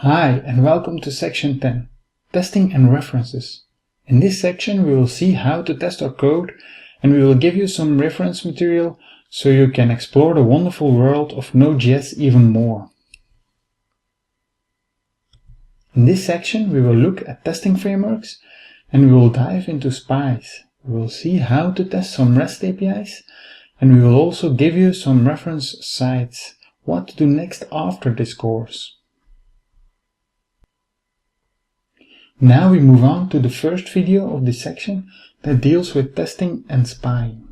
Hi and welcome to section 10, Testing and References. In this section we will see how to test our code and we will give you some reference material so you can explore the wonderful world of Node.js even more. In this section we will look at testing frameworks and we will dive into spies. We will see how to test some REST APIs and we will also give you some reference sites, what to do next after this course. Now we move on to the first video of this section that deals with testing and spying.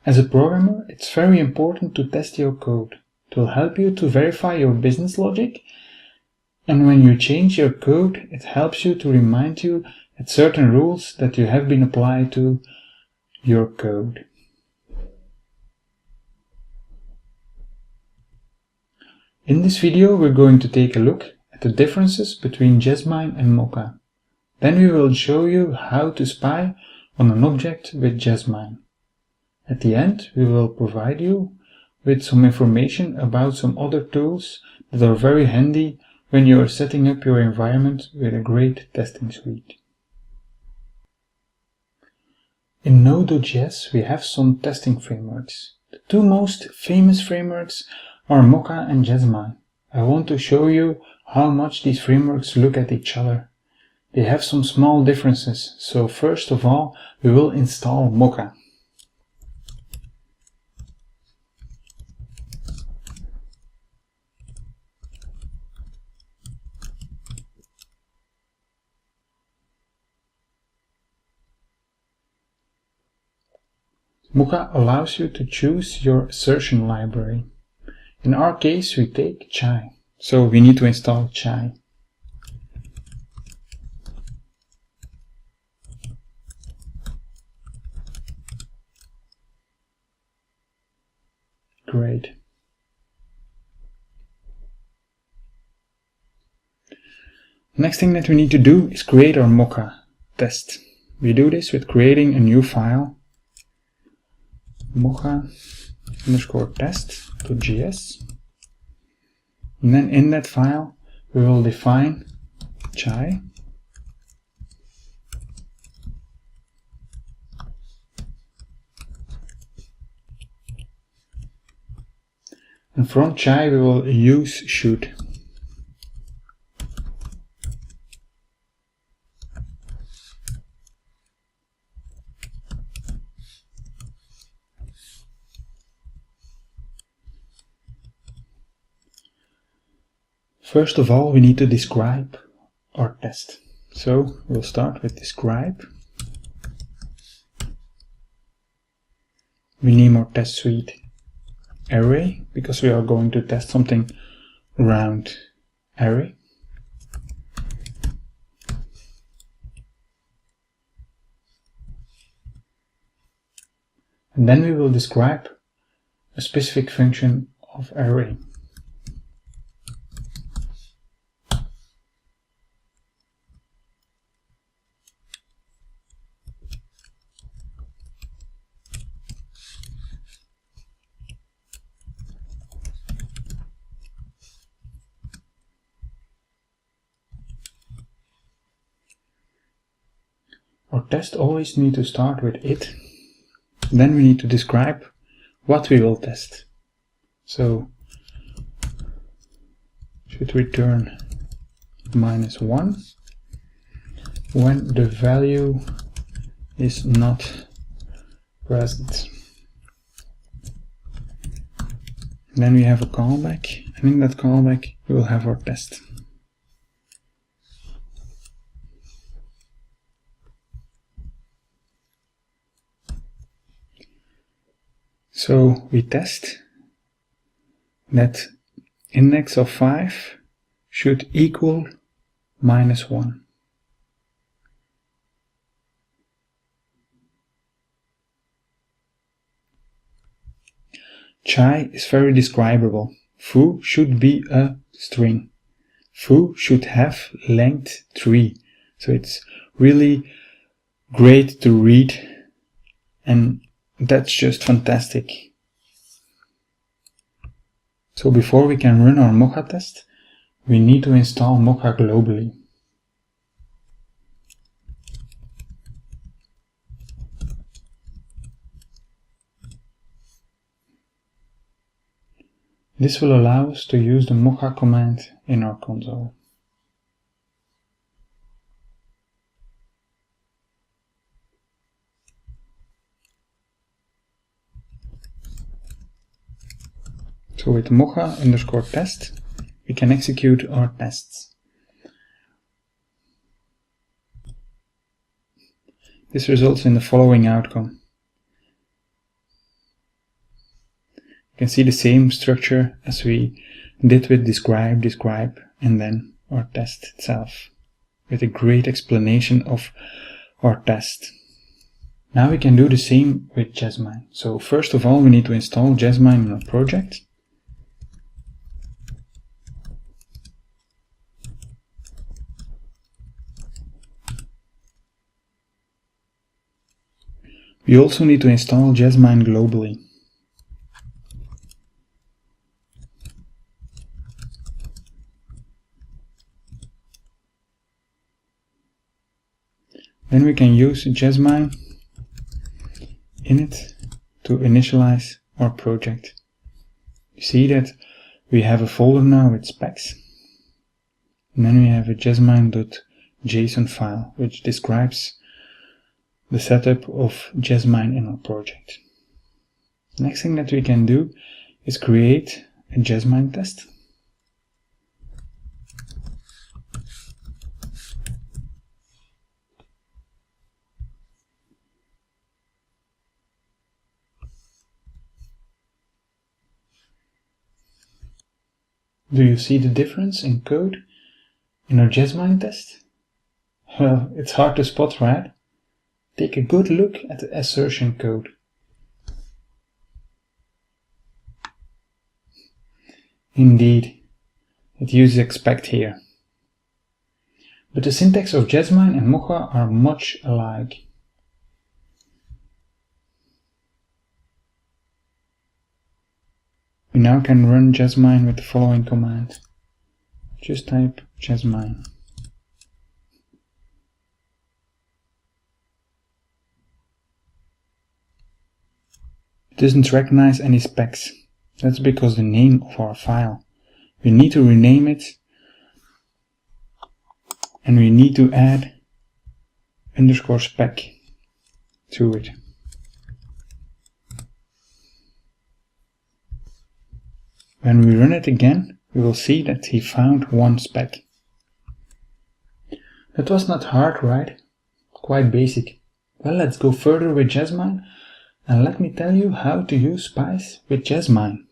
As a programmer, it's very important to test your code. It will help you to verify your business logic, and when you change your code, it helps you to remind you that certain rules that you have been applied to your code. In this video we're going to take a look at the differences between Jasmine and Mocha. Then we will show you how to spy on an object with Jasmine. At the end we will provide you with some information about some other tools that are very handy when you are setting up your environment with a great testing suite. In Node.js we have some testing frameworks. The two most famous frameworks are Mocha and Jasmine. I want to show you how much these frameworks look at each other. They have some small differences, so first of all we will install Mocha. Mocha allows you to choose your assertion library. In our case we take Chai, so we need to install Chai. Great. Next thing that we need to do is create our Mocha test. We do this with creating a new file, mocha_test.js, and then in that file we will define Chai, and from Chai we will use should. First of all, we need to describe our test. So we'll start with describe. We name our test suite array because we are going to test something around array. And then we will describe a specific function of array. Our test always needs to start with it. Then we need to describe what we will test. So should return -1 when the value is not present. Then we have a callback, and in that callback we will have our test. So we test that index of 5 should equal -1. Chai is very describable. Foo should be a string. Foo should have length 3. So it's really great to read, and that's just fantastic. So before we can run our Mocha test, we need to install Mocha globally. This will allow us to use the Mocha command in our console. So with mocha_test, we can execute our tests. This results in the following outcome. You can see the same structure as we did with describe, and then our test itself, with a great explanation of our test. Now we can do the same with Jasmine. So first of all, we need to install Jasmine in our project. We also need to install Jasmine globally. Then we can use Jasmine init to initialize our project. You see that we have a folder now with specs, and then we have a jasmine.json file which describes the setup of Jasmine in our project. Next thing that we can do is create a Jasmine test. Do you see the difference in code in our Jasmine test? Well, it's hard to spot, right? Take a good look at the assertion code. Indeed, it uses expect here. But the syntax of Jasmine and Mocha are much alike. We now can run Jasmine with the following command. Just type Jasmine. It doesn't recognize any specs. That's because the name of our file. We need to rename it, and we need to add _spec to it. When we run it again, we will see that he found one spec. That was not hard, right? Quite basic. Well, let's go further with Jasmine, and let me tell you how to use spice with Jasmine.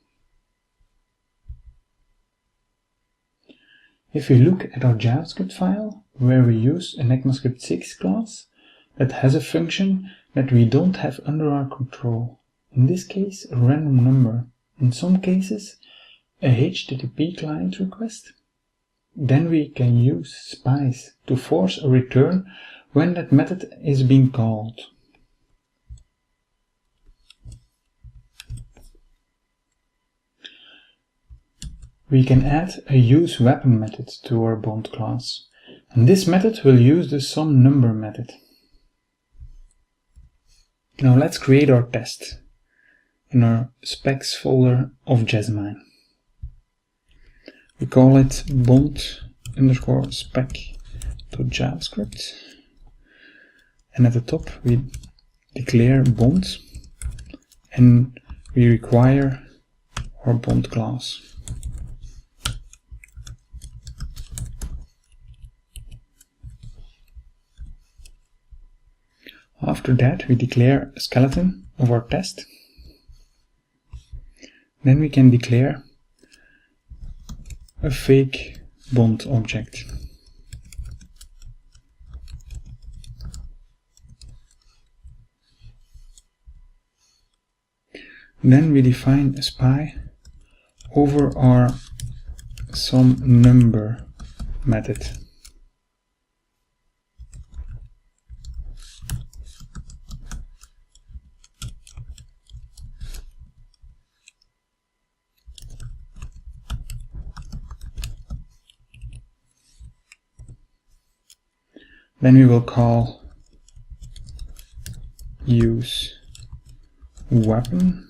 If we look at our JavaScript file, where we use an ECMAScript 6 class that has a function that we don't have under our control, in this case a random number, in some cases a HTTP client request, then we can use spice to force a return when that method is being called. We can add a useWeapon method to our bond class, and this method will use the SomeNumber method. Now let's create our test in our specs folder of Jasmine. We call it bond_spec.javascript, and at the top we declare bond, and we require our bond class. After that, we declare a skeleton of our test. Then we can declare a fake bond object. Then we define a spy over our SomeNumber method. Then we will call use weapon.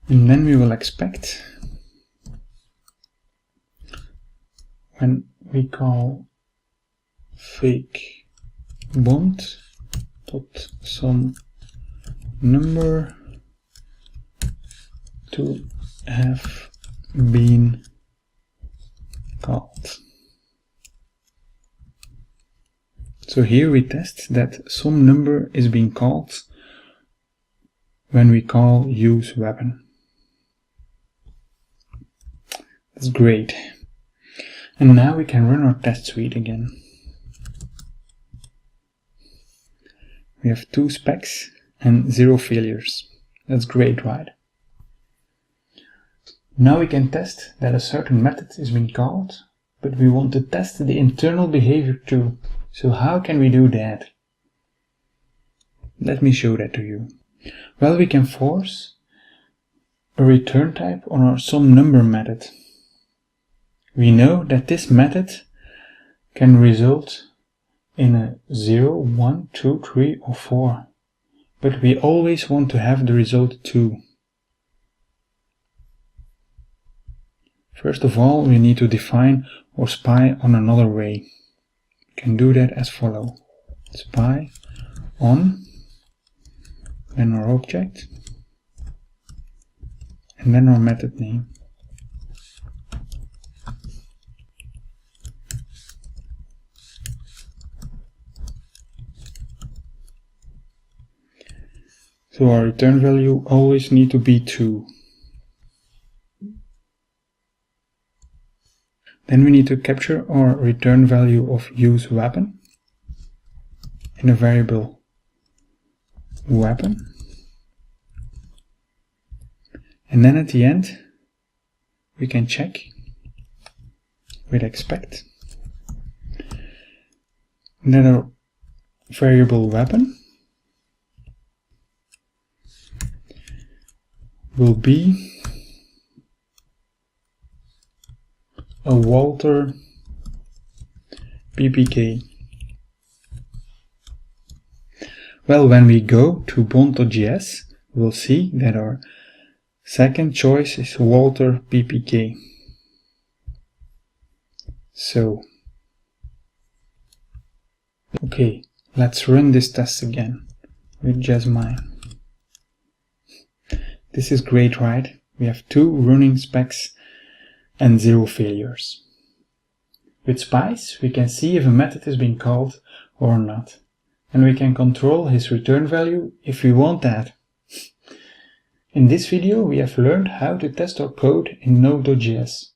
And then we will expect when we call fake bond dot some number to have been called. So here we test that some number is being called when we call use weapon. That's great. And now we can run our test suite again. We have 2 specs and 0 failures. That's great, right? Now we can test that a certain method is being called, but we want to test the internal behavior too. So how can we do that? Let me show that to you. Well, we can force a return type on our SomeNumber method. We know that this method can result in a 0, 1, 2, 3 or 4, but we always want to have the result 2. First of all, we need to define or spy on another way. We can do that as follows. Spy on, then our object, and then our method name. So our return value always need to be 2. Then we need to capture our return value of use weapon in a variable weapon. And then at the end we can check with expect that our variable weapon will be a Walter ppk. Well, when we go to Bond.js, we'll see that our second choice is Walter ppk. So, okay, let's run this test again with Jasmine. This is great, right? We have 2 running specs and 0 failures. With spies, we can see if a method is being called or not. And we can control his return value if we want that. In this video, we have learned how to test our code in Node.js.